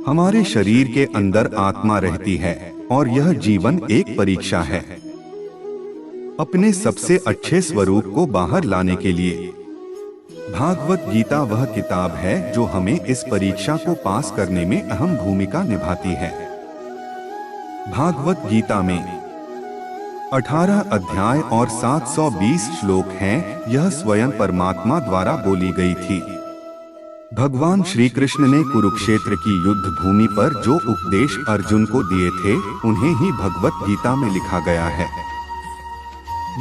हमारे शरीर के अंदर आत्मा रहती है और यह जीवन एक परीक्षा है। अपने सबसे अच्छे स्वरूप को बाहर लाने के लिए भागवत गीता वह किताब है जो हमें इस परीक्षा को पास करने में अहम भूमिका निभाती है। भागवत गीता में 18 अध्याय और 720 श्लोक हैं। यह स्वयं परमात्मा द्वारा बोली गई थी। भगवान श्री कृष्ण ने कुरुक्षेत्र की युद्ध भूमि पर जो उपदेश अर्जुन को दिए थे, उन्हें ही भगवत गीता में लिखा गया है।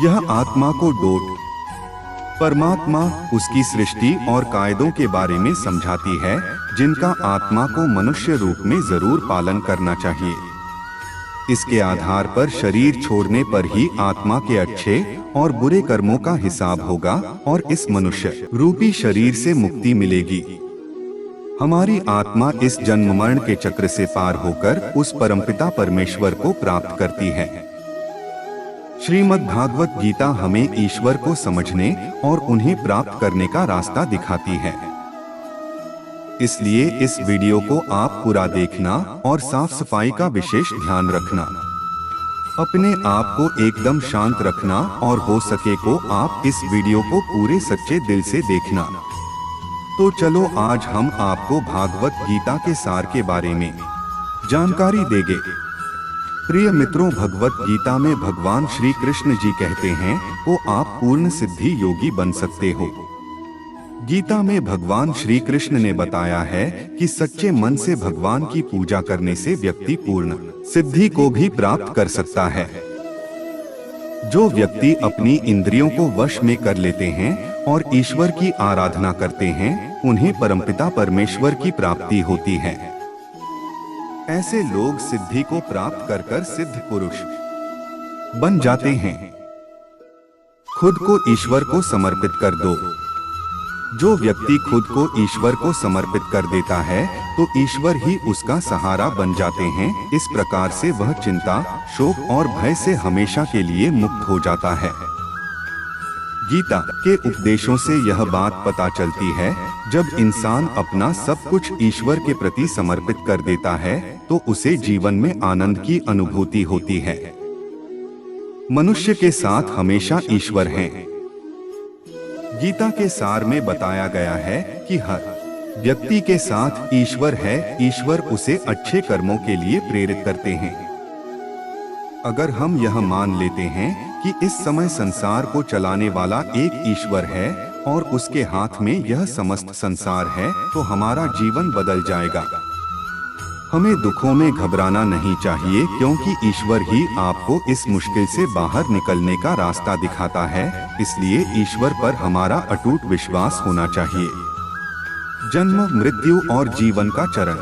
यह आत्मा को डोट परमात्मा, उसकी सृष्टि और कायदों के बारे में समझाती है, जिनका आत्मा को मनुष्य रूप में जरूर पालन करना चाहिए। इसके आधार पर शरीर छोड़ने पर ही आत्मा के अच्छे और बुरे कर्मों का हिसाब होगा और इस मनुष्य रूपी शरीर से मुक्ति मिलेगी। हमारी आत्मा इस जन्म मरण के चक्र से पार होकर उस परमपिता परमेश्वर को प्राप्त करती है। श्रीमद् भागवत गीता हमें ईश्वर को समझने और उन्हें प्राप्त करने का रास्ता दिखाती है। इसलिए इस वीडियो को आप पूरा देखना और साफ सफाई का विशेष ध्यान रखना। अपने आप को एकदम शांत रखना और हो सके को आप इस वीडियो को पूरे सच्चे दिल से देखना। तो चलो आज हम आपको भागवत गीता के सार के बारे में जानकारी देंगे। प्रिय मित्रों, भगवत गीता में भगवान श्री कृष्ण जी कहते हैं वो आप पूर्ण सिद्धि योगी बन सकते हो। गीता में भगवान श्री कृष्ण ने बताया है कि सच्चे मन से भगवान की पूजा करने से व्यक्ति पूर्ण सिद्धि को भी प्राप्त कर सकता है। जो व्यक्ति अपनी इंद्रियों को वश में कर लेते हैं और ईश्वर की आराधना करते हैं, उन्हें परमपिता परमेश्वर की प्राप्ति होती है। ऐसे लोग सिद्धि को प्राप्त कर कर सिद्ध पुरुष बन जाते हैं। खुद को ईश्वर को समर्पित कर दो। जो व्यक्ति खुद को ईश्वर को समर्पित कर देता है तो ईश्वर ही उसका सहारा बन जाते हैं। इस प्रकार से वह चिंता, शोक और भय से हमेशा के लिए मुक्त हो जाता है। गीता के उपदेशों से यह बात पता चलती है, जब इंसान अपना सब कुछ ईश्वर के प्रति समर्पित कर देता है तो उसे जीवन में आनंद की अनुभूति होती है। मनुष्य के साथ हमेशा ईश्वर है। गीता के सार में बताया गया है कि हर व्यक्ति के साथ ईश्वर है। ईश्वर उसे अच्छे कर्मों के लिए प्रेरित करते हैं। अगर हम यह मान लेते हैं कि इस समय संसार को चलाने वाला एक ईश्वर है और उसके हाथ में यह समस्त संसार है, तो हमारा जीवन बदल जाएगा। हमें दुखों में घबराना नहीं चाहिए, क्योंकि ईश्वर ही आपको इस मुश्किल से बाहर निकलने का रास्ता दिखाता है। इसलिए ईश्वर पर हमारा अटूट विश्वास होना चाहिए। जन्म, मृत्यु और जीवन का चरण।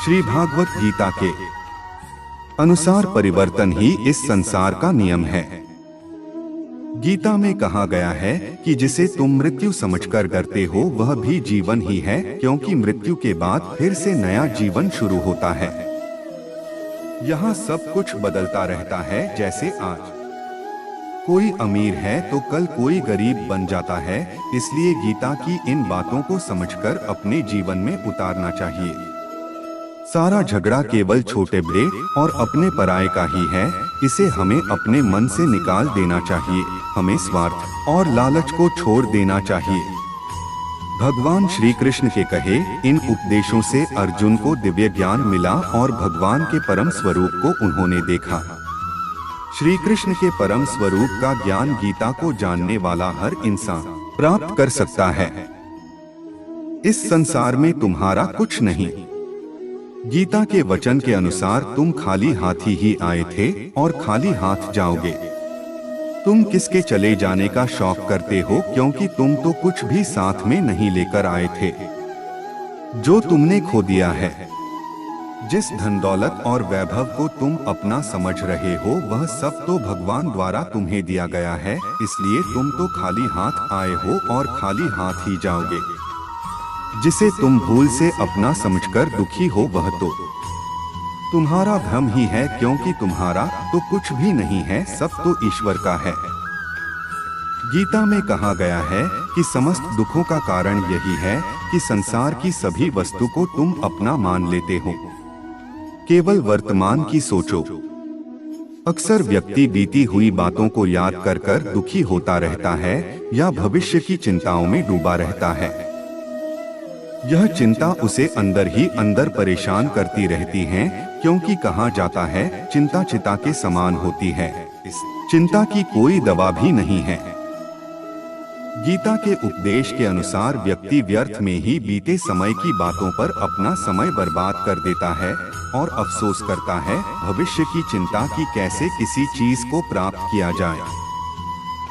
श्री भागवत गीता के अनुसार परिवर्तन ही इस संसार का नियम है। गीता में कहा गया है कि जिसे तुम मृत्यु समझकर डरते हो वह भी जीवन ही है, क्योंकि मृत्यु के बाद फिर से नया जीवन शुरू होता है। यहाँ सब कुछ बदलता रहता है। जैसे आज कोई अमीर है तो कल कोई गरीब बन जाता है। इसलिए गीता की इन बातों को समझकर अपने जीवन में उतारना चाहिए। सारा झगड़ा केवल छोटे बड़े और अपने पराये का ही है। इसे हमें अपने मन से निकाल देना चाहिए। हमें स्वार्थ और लालच को छोड़ देना चाहिए। भगवान श्री कृष्ण के कहे इन उपदेशों से अर्जुन को दिव्य ज्ञान मिला और भगवान के परम स्वरूप को उन्होंने देखा। श्री कृष्ण के परम स्वरूप का ज्ञान गीता को जानने वाला हर इंसान प्राप्त कर सकता है। इस संसार में तुम्हारा कुछ नहीं। गीता के वचन के अनुसार तुम खाली हाथ ही आए थे और खाली हाथ जाओगे। तुम किसके चले जाने का शौक करते हो, क्योंकि तुम तो कुछ भी साथ में नहीं लेकर आए थे। जो तुमने खो दिया है, जिस धन दौलत और वैभव को तुम अपना समझ रहे हो, वह सब तो भगवान द्वारा तुम्हें दिया गया है। इसलिए तुम तो खाली हाथ आए हो और खाली हाथ ही जाओगे। जिसे तुम भूल से अपना समझकर दुखी हो, वह तो तुम्हारा भ्रम ही है, क्योंकि तुम्हारा तो कुछ भी नहीं है, सब तो ईश्वर का है। गीता में कहा गया है कि समस्त दुखों का कारण यही है कि संसार की सभी वस्तु को तुम अपना मान लेते हो। केवल वर्तमान की सोचो। अक्सर व्यक्ति बीती हुई बातों को याद कर कर दुखी होता रहता है या भविष्य की चिंताओं में डूबा रहता है। यह चिंता उसे अंदर ही अंदर परेशान करती रहती है, क्योंकि कहा जाता है चिंता चिता के समान होती है। इस चिंता की कोई दवा भी नहीं है। गीता के उपदेश के अनुसार व्यक्ति व्यर्थ में ही बीते समय की बातों पर अपना समय बर्बाद कर देता है और अफसोस करता है भविष्य की चिंता की कैसे किसी चीज को प्राप्त किया जाए।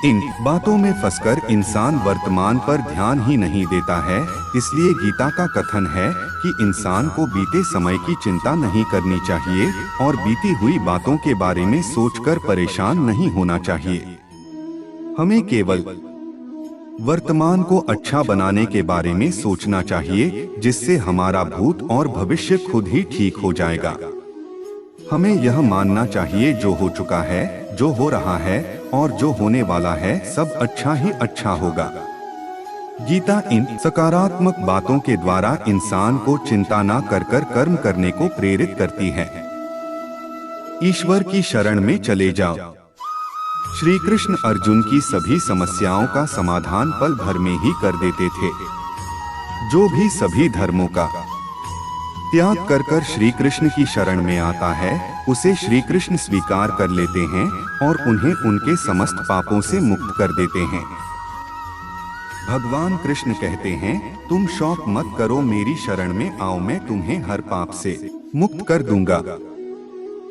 इन बातों में फंसकर इंसान वर्तमान पर ध्यान ही नहीं देता है। इसलिए गीता का कथन है कि इंसान को बीते समय की चिंता नहीं करनी चाहिए और बीती हुई बातों के बारे में सोचकर परेशान नहीं होना चाहिए। हमें केवल वर्तमान को अच्छा बनाने के बारे में सोचना चाहिए, जिससे हमारा भूत और भविष्य खुद ही ठीक हो जाएगा। हमें यह मानना चाहिए जो हो चुका है, जो हो रहा है और जो होने वाला है सब अच्छा ही अच्छा होगा। गीता इन सकारात्मक बातों के द्वारा इंसान को चिंता न कर कर कर्म करने को प्रेरित करती है। ईश्वर की शरण में चले जाओ। श्री कृष्ण अर्जुन की सभी समस्याओं का समाधान पल भर में ही कर देते थे। जो भी सभी धर्मों का त्याग कर कर श्री कृष्ण की शरण में आता है, उसे श्री कृष्ण स्वीकार कर लेते हैं और उन्हें उनके समस्त पापों से मुक्त कर देते हैं। भगवान कृष्ण कहते हैं, तुम शौक मत करो, मेरी शरण में आओ, मैं तुम्हें हर पाप से मुक्त कर दूंगा।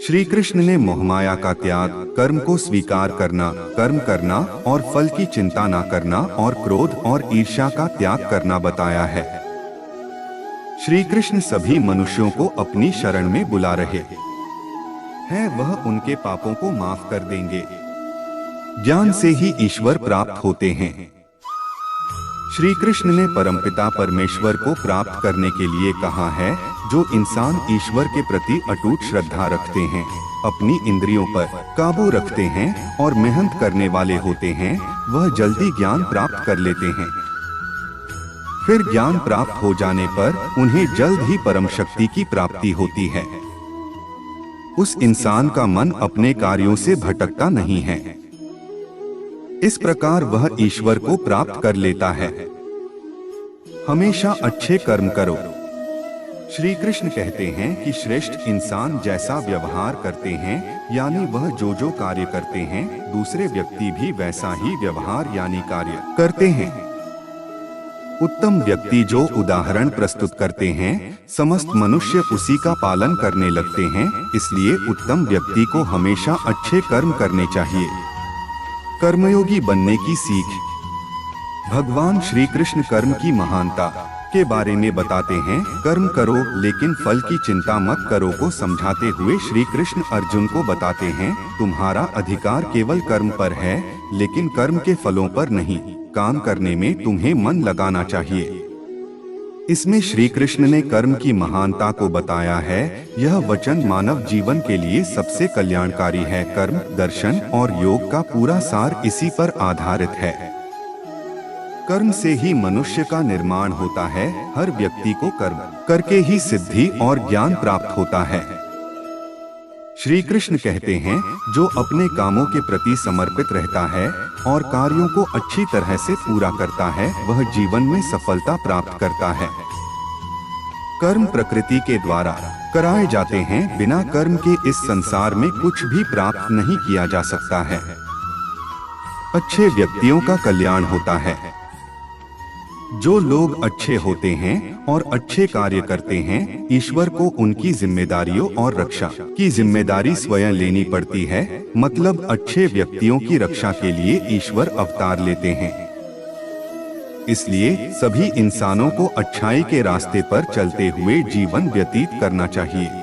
श्री कृष्ण ने मोहमाया का त्याग, कर्म को स्वीकार करना, कर्म करना और फल की चिंता न करना और क्रोध और ईर्ष्या का त्याग करना बताया है। श्री कृष्ण सभी मनुष्यों को अपनी शरण में बुला रहे हैं। वह उनके पापों को माफ कर देंगे। ज्ञान से ही ईश्वर प्राप्त होते हैं। श्री कृष्ण ने परमपिता परमेश्वर को प्राप्त करने के लिए कहा है। जो इंसान ईश्वर के प्रति अटूट श्रद्धा रखते हैं, अपनी इंद्रियों पर काबू रखते हैं और मेहनत करने वाले होते हैं, वह जल्दी ज्ञान प्राप्त कर लेते हैं। फिर ज्ञान प्राप्त हो जाने पर उन्हें जल्द ही परम शक्ति की प्राप्ति होती है। उस इंसान का मन अपने कार्यों से भटकता नहीं है। इस प्रकार वह ईश्वर को प्राप्त कर लेता है। हमेशा अच्छे कर्म करो। श्री कृष्ण कहते हैं कि श्रेष्ठ इंसान जैसा व्यवहार करते हैं, यानी वह जो जो कार्य करते हैं, दूसरे व्यक्ति भी वैसा ही व्यवहार यानी कार्य करते हैं। उत्तम व्यक्ति जो उदाहरण प्रस्तुत करते हैं, समस्त मनुष्य उसी का पालन करने लगते हैं। इसलिए उत्तम व्यक्ति को हमेशा अच्छे कर्म करने चाहिए। कर्मयोगी बनने की सीख। भगवान श्री कृष्ण कर्म की महानता के बारे में बताते हैं। कर्म करो लेकिन फल की चिंता मत करो को समझाते हुए श्री कृष्ण अर्जुन को बताते हैं, तुम्हारा अधिकार केवल कर्म पर है, लेकिन कर्म के फलों पर नहीं। काम करने में तुम्हें मन लगाना चाहिए। इसमें श्री कृष्ण ने कर्म की महानता को बताया है। यह वचन मानव जीवन के लिए सबसे कल्याणकारी है। कर्म, दर्शन और योग का पूरा सार इसी पर आधारित है। कर्म से ही मनुष्य का निर्माण होता है। हर व्यक्ति को कर्म करके ही सिद्धि और ज्ञान प्राप्त होता है। श्री कृष्ण कहते हैं, जो अपने कामों के प्रति समर्पित रहता है और कार्यों को अच्छी तरह से पूरा करता है, वह जीवन में सफलता प्राप्त करता है। कर्म प्रकृति के द्वारा कराए जाते हैं। बिना कर्म के इस संसार में कुछ भी प्राप्त नहीं किया जा सकता है। अच्छे व्यक्तियों का कल्याण होता है। जो लोग अच्छे होते हैं और अच्छे कार्य करते हैं, ईश्वर को उनकी जिम्मेदारियों और रक्षा की जिम्मेदारी स्वयं लेनी पड़ती है। मतलब अच्छे व्यक्तियों की रक्षा के लिए ईश्वर अवतार लेते हैं। इसलिए सभी इंसानों को अच्छाई के रास्ते पर चलते हुए जीवन व्यतीत करना चाहिए।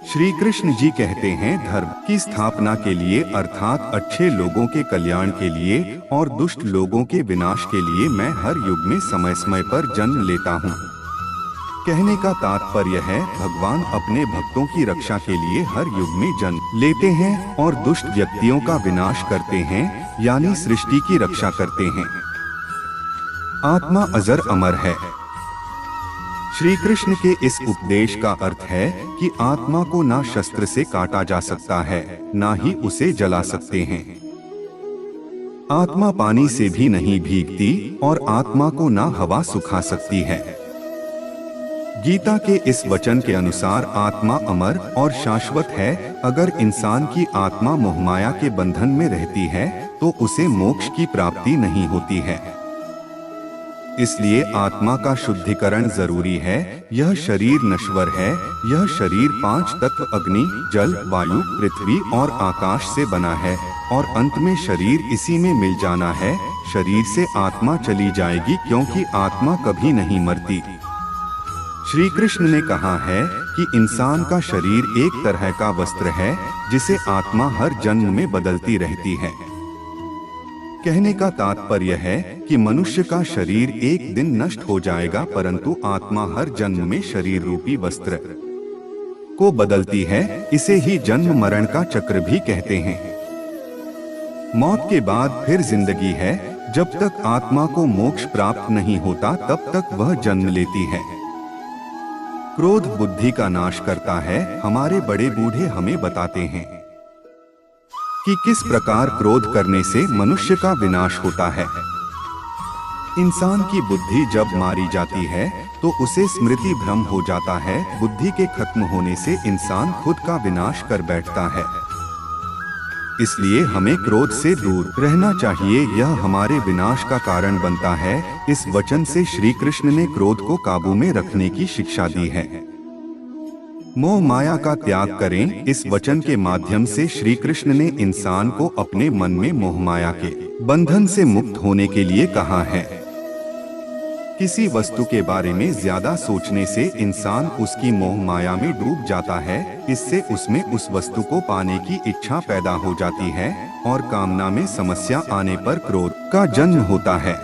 श्री कृष्ण जी कहते हैं, धर्म की स्थापना के लिए अर्थात अच्छे लोगों के कल्याण के लिए और दुष्ट लोगों के विनाश के लिए मैं हर युग में समय समय पर जन्म लेता हूँ। कहने का तात्पर्य है, भगवान अपने भक्तों की रक्षा के लिए हर युग में जन्म लेते हैं और दुष्ट व्यक्तियों का विनाश करते हैं, यानी सृष्टि की रक्षा करते हैं। आत्मा अजर अमर है। श्री कृष्ण के इस उपदेश का अर्थ है कि आत्मा को ना शस्त्र से काटा जा सकता है, ना ही उसे जला सकते हैं। आत्मा पानी से भी नहीं भीगती और आत्मा को ना हवा सुखा सकती है। गीता के इस वचन के अनुसार आत्मा अमर और शाश्वत है। अगर इंसान की आत्मा मोहमाया के बंधन में रहती है तो उसे मोक्ष की प्राप्ति नहीं होती है। इसलिए आत्मा का शुद्धिकरण जरूरी है। यह शरीर नश्वर है। यह शरीर 5 तत्व अग्नि, जल, वायु, पृथ्वी और आकाश से बना है और अंत में शरीर इसी में मिल जाना है। शरीर से आत्मा चली जाएगी क्योंकि आत्मा कभी नहीं मरती। श्री कृष्ण ने कहा है कि इंसान का शरीर एक तरह का वस्त्र है जिसे आत्मा हर जन्म में बदलती रहती है। कहने का तात्पर्य है कि मनुष्य का शरीर एक दिन नष्ट हो जाएगा, परंतु आत्मा हर जन्म में शरीर रूपी वस्त्र को बदलती है। इसे ही जन्म मरण का चक्र भी कहते हैं। मौत के बाद फिर जिंदगी है। जब तक आत्मा को मोक्ष प्राप्त नहीं होता तब तक वह जन्म लेती है। क्रोध बुद्धि का नाश करता है। हमारे बड़े बूढ़े हमें बताते हैं कि किस प्रकार क्रोध करने से मनुष्य का विनाश होता है। इंसान की बुद्धि जब मारी जाती है तो उसे स्मृति भ्रम हो जाता है। बुद्धि के खत्म होने से इंसान खुद का विनाश कर बैठता है। इसलिए हमें क्रोध से दूर रहना चाहिए। यह हमारे विनाश का कारण बनता है। इस वचन से श्री कृष्ण ने क्रोध को काबू में रखने की शिक्षा दी है। मोह माया का त्याग करें। इस वचन के माध्यम से श्री कृष्ण ने इंसान को अपने मन में मोह माया के बंधन से मुक्त होने के लिए कहा है। किसी वस्तु के बारे में ज्यादा सोचने से इंसान उसकी मोह माया में डूब जाता है। इससे उसमें उस वस्तु को पाने की इच्छा पैदा हो जाती है और कामना में समस्या आने पर क्रोध का जन्म होता है।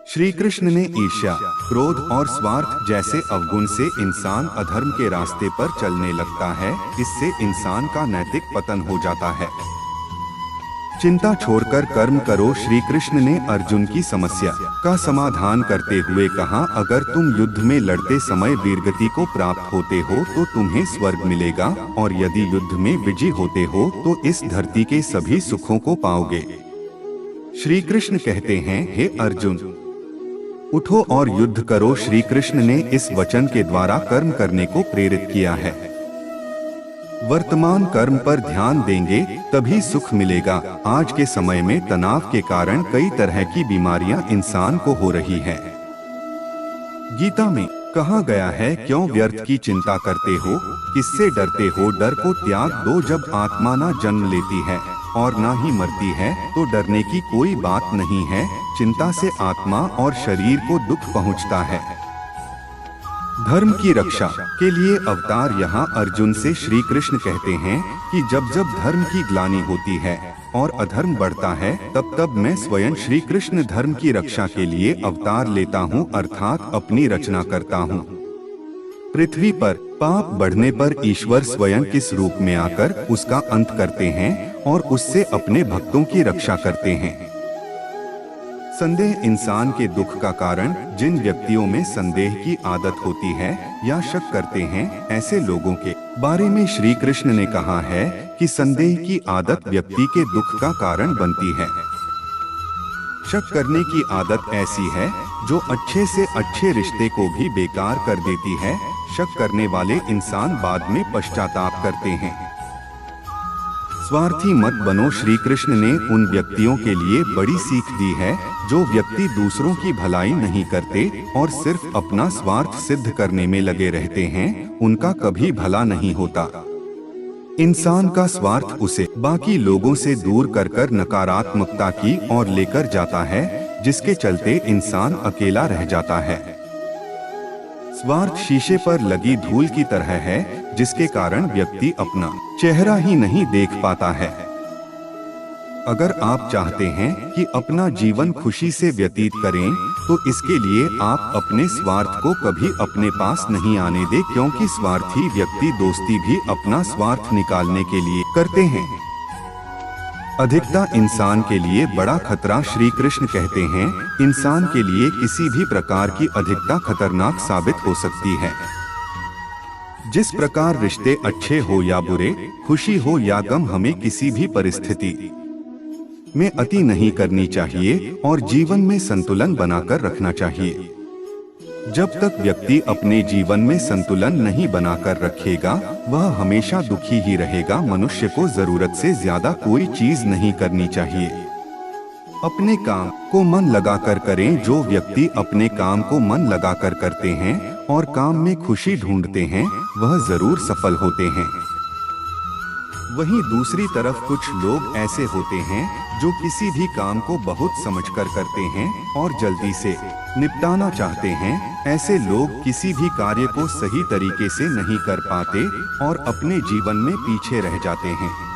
श्री कृष्ण ने ईर्ष्या, क्रोध और स्वार्थ जैसे अवगुण से इंसान अधर्म के रास्ते पर चलने लगता है। इससे इंसान का नैतिक पतन हो जाता है। चिंता छोड़कर कर्म करो। श्री कृष्ण ने अर्जुन की समस्या का समाधान करते हुए कहा, अगर तुम युद्ध में लड़ते समय वीरगति को प्राप्त होते हो तो तुम्हें स्वर्ग मिलेगा, और यदि युद्ध में विजयी होते हो तो इस धरती के सभी सुखों को पाओगे। श्री कृष्ण कहते हैं, हे अर्जुन, उठो और युद्ध करो। श्री कृष्ण ने इस वचन के द्वारा कर्म करने को प्रेरित किया है। वर्तमान कर्म पर ध्यान देंगे तभी सुख मिलेगा। आज के समय में तनाव के कारण कई तरह की बीमारियां इंसान को हो रही है। गीता में कहा गया है, क्यों व्यर्थ की चिंता करते हो, किससे डरते हो। डर को त्याग दो। जब आत्मा ना जन्म लेती है और ना ही मरती है तो डरने की कोई बात नहीं है। चिंता से आत्मा और शरीर को दुख पहुंचता है। धर्म की रक्षा के लिए अवतार। यहाँ अर्जुन से श्री कृष्ण कहते हैं कि जब जब धर्म की ग्लानि होती है और अधर्म बढ़ता है तब तब मैं स्वयं श्री कृष्ण धर्म की रक्षा के लिए अवतार लेता हूँ, अर्थात अपनी रचना करता हूँ। पृथ्वी पर पाप बढ़ने पर ईश्वर स्वयं किस रूप में आकर उसका अंत करते हैं और उससे अपने भक्तों की रक्षा करते हैं। संदेह इंसान के दुख का कारण। जिन व्यक्तियों में संदेह की आदत होती है या शक करते हैं, ऐसे लोगों के बारे में श्री कृष्ण ने कहा है कि संदेह की आदत व्यक्ति के दुख का कारण बनती है। शक करने की आदत ऐसी है जो अच्छे से अच्छे रिश्ते को भी बेकार कर देती है। शक करने वाले इंसान बाद में पश्चाताप करते हैं। स्वार्थी मत बनो। श्री कृष्ण ने उन व्यक्तियों के लिए बड़ी सीख दी है जो व्यक्ति दूसरों की भलाई नहीं करते और सिर्फ अपना स्वार्थ सिद्ध करने में लगे रहते हैं। उनका कभी भला नहीं होता। इंसान का स्वार्थ उसे बाकी लोगों से दूर कर कर नकारात्मकता की ओर लेकर जाता है, जिसके चलते इंसान अकेला रह जाता है। स्वार्थ शीशे पर लगी धूल की तरह है, जिसके कारण व्यक्ति अपना चेहरा ही नहीं देख पाता है। अगर आप चाहते हैं कि अपना जीवन खुशी से व्यतीत करें, तो इसके लिए आप अपने स्वार्थ को कभी अपने पास नहीं आने दें, क्योंकि स्वार्थी व्यक्ति दोस्ती भी अपना स्वार्थ निकालने के लिए करते हैं। अधिकता इंसान के लिए बड़ा खतरा। श्री कृष्ण कहते हैं, इंसान के लिए किसी भी प्रकार की अधिकता खतरनाक साबित हो सकती है। जिस प्रकार रिश्ते अच्छे हो या बुरे, खुशी हो या गम, हमें किसी भी परिस्थिति में अति नहीं करनी चाहिए और जीवन में संतुलन बनाकर रखना चाहिए। जब तक व्यक्ति अपने जीवन में संतुलन नहीं बनाकर रखेगा, वह हमेशा दुखी ही रहेगा। मनुष्य को जरूरत से ज्यादा कोई चीज नहीं करनी चाहिए। अपने काम को मन लगाकर करें। जो व्यक्ति अपने काम को मन लगाकर करते हैं और काम में खुशी ढूंढते हैं, वह जरूर सफल होते हैं। वहीं दूसरी तरफ कुछ लोग ऐसे होते हैं जो किसी भी काम को बहुत समझकर करते हैं और जल्दी से निपटाना चाहते हैं। ऐसे लोग किसी भी कार्य को सही तरीके से नहीं कर पाते और अपने जीवन में पीछे रह जाते हैं।